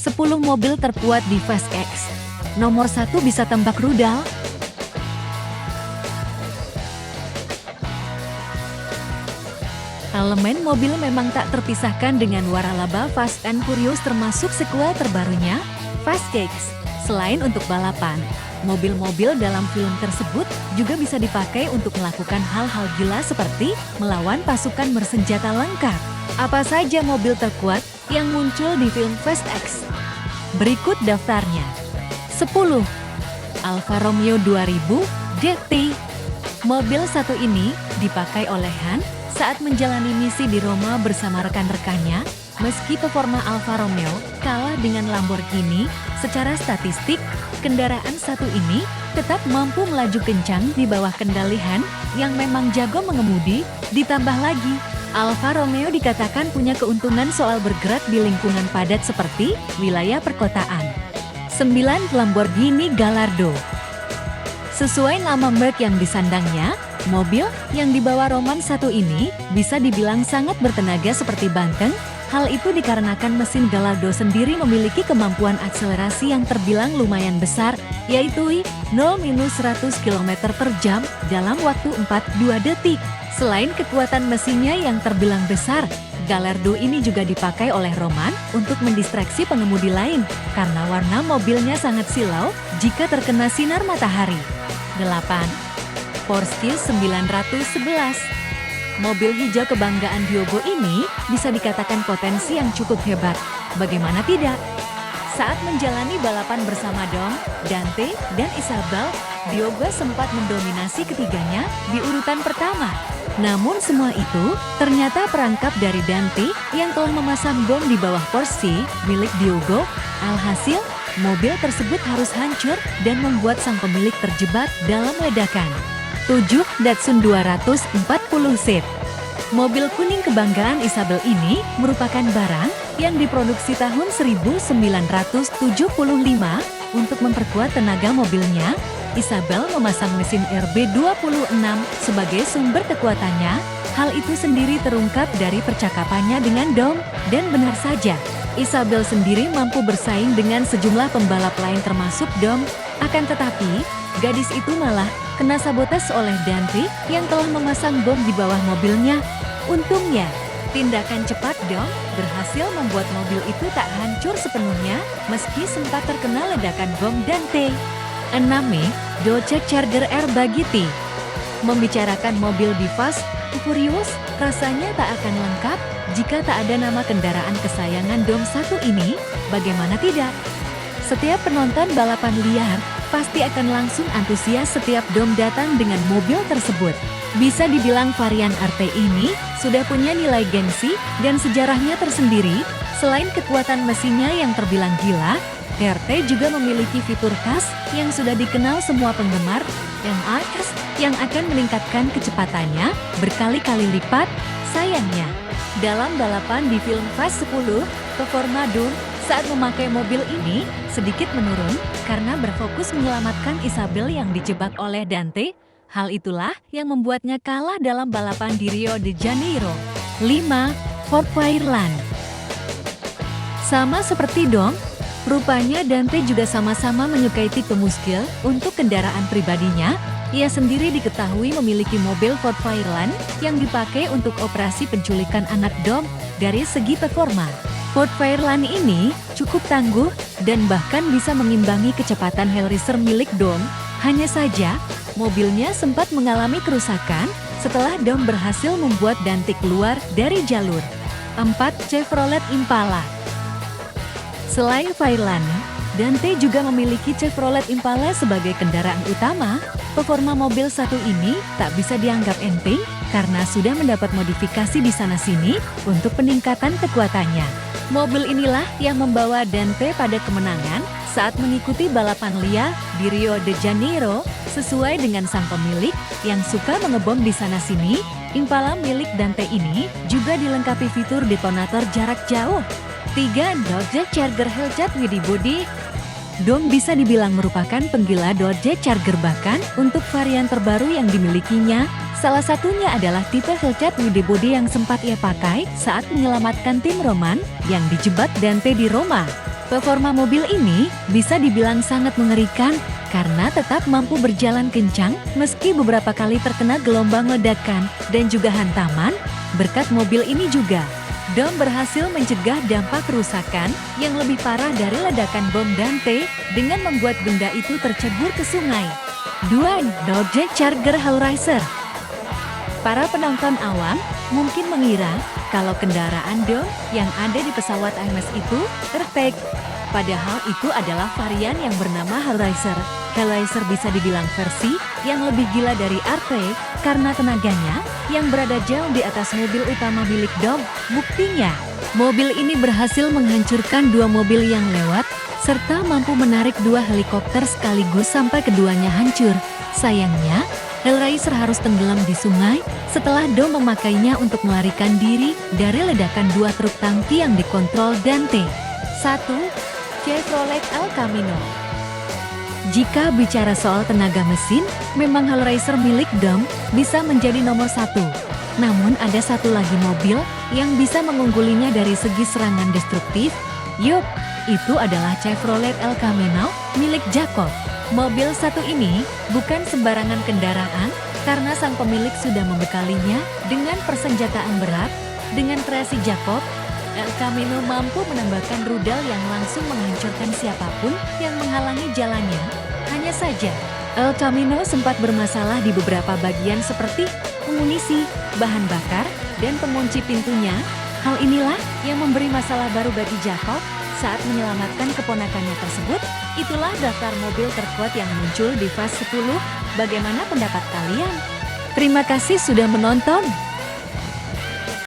10 mobil terkuat di Fast X. Nomor 1 bisa tembak rudal? Elemen mobil memang tak terpisahkan dengan waralaba Fast and Furious termasuk sequel terbarunya, Fast X. Selain untuk balapan, mobil-mobil dalam film tersebut juga bisa dipakai untuk melakukan hal-hal gila seperti melawan pasukan bersenjata lengkap. Apa saja mobil terkuat yang muncul di film Fast X? Berikut daftarnya. 10. Alfa Romeo 2000 GT. Mobil satu ini dipakai oleh Han saat menjalani misi di Roma bersama rekan-rekannya. Meski performa Alfa Romeo kalah dengan Lamborghini, secara statistik, kendaraan satu ini tetap mampu melaju kencang di bawah kendali Han yang memang jago mengemudi. Ditambah lagi, Alfa Romeo dikatakan punya keuntungan soal bergerak di lingkungan padat seperti wilayah perkotaan. 9. Lamborghini Gallardo. Sesuai nama merek yang disandangnya, mobil yang dibawa Roman satu ini bisa dibilang sangat bertenaga seperti banteng. Hal itu dikarenakan mesin Gallardo sendiri memiliki kemampuan akselerasi yang terbilang lumayan besar, yaitu 0-100 km per jam dalam waktu 42 detik. Selain kekuatan mesinnya yang terbilang besar, Gallardo ini juga dipakai oleh Roman untuk mendistraksi pengemudi lain, karena warna mobilnya sangat silau jika terkena sinar matahari. 8. Porsche 911. Mobil hijau kebanggaan Diogo ini bisa dikatakan potensi yang cukup hebat. Bagaimana tidak? Saat menjalani balapan bersama Dom, Dante, dan Isabel, Diogo sempat mendominasi ketiganya di urutan pertama. Namun semua itu ternyata perangkap dari Dante yang telah memasang bom di bawah Porsche milik Diogo. Alhasil, mobil tersebut harus hancur dan membuat sang pemilik terjebak dalam ledakan. 7. Datsun 240 seat. Mobil kuning kebanggaan Isabel ini merupakan barang yang diproduksi tahun 1975. Untuk memperkuat tenaga mobilnya, Isabel memasang mesin RB26 sebagai sumber kekuatannya. Hal itu sendiri terungkap dari percakapannya dengan Dom, dan benar saja, Isabel sendiri mampu bersaing dengan sejumlah pembalap lain termasuk Dom. Akan tetapi, gadis itu malah kena sabotas oleh Dante yang telah memasang bom di bawah mobilnya. Untungnya, tindakan cepat Dom berhasil membuat mobil itu tak hancur sepenuhnya meski sempat terkena ledakan bom Dante. 6. Dodge Charger R bagi T. Membicarakan mobil di Fast and Furious, rasanya tak akan lengkap jika tak ada nama kendaraan kesayangan Dom satu ini. Bagaimana tidak? Setiap penonton balapan liar pasti akan langsung antusias setiap Dom datang dengan mobil tersebut. Bisa dibilang varian RT ini sudah punya nilai gengsi dan sejarahnya tersendiri. Selain kekuatan mesinnya yang terbilang gila, RT juga memiliki fitur khas yang sudah dikenal semua penggemar, MAS, yang akan meningkatkan kecepatannya berkali-kali lipat. Sayangnya, dalam balapan di film Fast 10, performa Dom saat memakai mobil ini sedikit menurun karena berfokus menyelamatkan Isabel yang dijebak oleh Dante. Hal itulah yang membuatnya kalah dalam balapan di Rio de Janeiro. 5. Ford Fireland. Sama seperti Dom, rupanya Dante juga sama-sama menyukai tipe muskil untuk kendaraan pribadinya. Ia sendiri diketahui memiliki mobil Ford Fireland yang dipakai untuk operasi penculikan anak Dom. Dari segi performa, Ford Fireland ini cukup tangguh dan bahkan bisa mengimbangi kecepatan Hellraiser milik Dom. Hanya saja, mobilnya sempat mengalami kerusakan setelah Dom berhasil membuat Dante keluar dari jalur. 4. Chevrolet Impala. Selain Fireland, Dante juga memiliki Chevrolet Impala sebagai kendaraan utama. Performa mobil satu ini tak bisa dianggap enteng karena sudah mendapat modifikasi di sana-sini untuk peningkatan kekuatannya. Mobil inilah yang membawa Dante pada kemenangan saat mengikuti balapan liar di Rio de Janeiro. Sesuai dengan sang pemilik yang suka mengebom di sana-sini, Impala milik Dante ini juga dilengkapi fitur detonator jarak jauh. 3. Dodge Charger Hellcat Wide Body. Dom bisa dibilang merupakan penggila Dodge Charger, bahkan untuk varian terbaru yang dimilikinya, Salah satunya adalah tipe Hellcat Wide Body yang sempat ia pakai saat menyelamatkan tim Roman yang dijebak Dante di Roma. Performa mobil ini bisa dibilang sangat mengerikan karena tetap mampu berjalan kencang meski beberapa kali terkena gelombang ledakan dan juga hantaman. Berkat mobil ini juga, Dom berhasil mencegah dampak kerusakan yang lebih parah dari ledakan bom Dante dengan membuat benda itu tercebur ke sungai. 2. Dodge Charger Hellraiser. Para penonton awam mungkin mengira kalau kendaraan Dom yang ada di pesawat Hermes itu Airtag. Padahal itu adalah varian yang bernama Hellraiser. Hellraiser bisa dibilang versi yang lebih gila dari Airtag karena tenaganya yang berada jauh di atas mobil utama milik Dom. Buktinya, mobil ini berhasil menghancurkan 2 mobil yang lewat serta mampu menarik 2 helikopter sekaligus sampai keduanya hancur. Sayangnya, Hellraiser harus tenggelam di sungai setelah Dom memakainya untuk melarikan diri dari ledakan 2 truk tangki yang dikontrol Dante. 1. Chevrolet El Camino. Jika bicara soal tenaga mesin, memang Hellraiser milik Dom bisa menjadi nomor 1. Namun ada satu lagi mobil yang bisa mengunggulinya dari segi serangan destruktif. Yup, itu adalah Chevrolet El Camino milik Jacob. Mobil satu ini bukan sembarangan kendaraan karena sang pemilik sudah membekalinya dengan persenjataan berat. Dengan kreasi Jacob, El Camino mampu menambahkan rudal yang langsung menghancurkan siapapun yang menghalangi jalannya. Hanya saja, El Camino sempat bermasalah di beberapa bagian seperti amunisi, bahan bakar, dan pengunci pintunya. Hal inilah yang memberi masalah baru bagi Jacob saat menyelamatkan keponakannya tersebut. Itulah daftar mobil terkuat yang muncul di Fast 10. Bagaimana pendapat kalian? Terima kasih sudah menonton.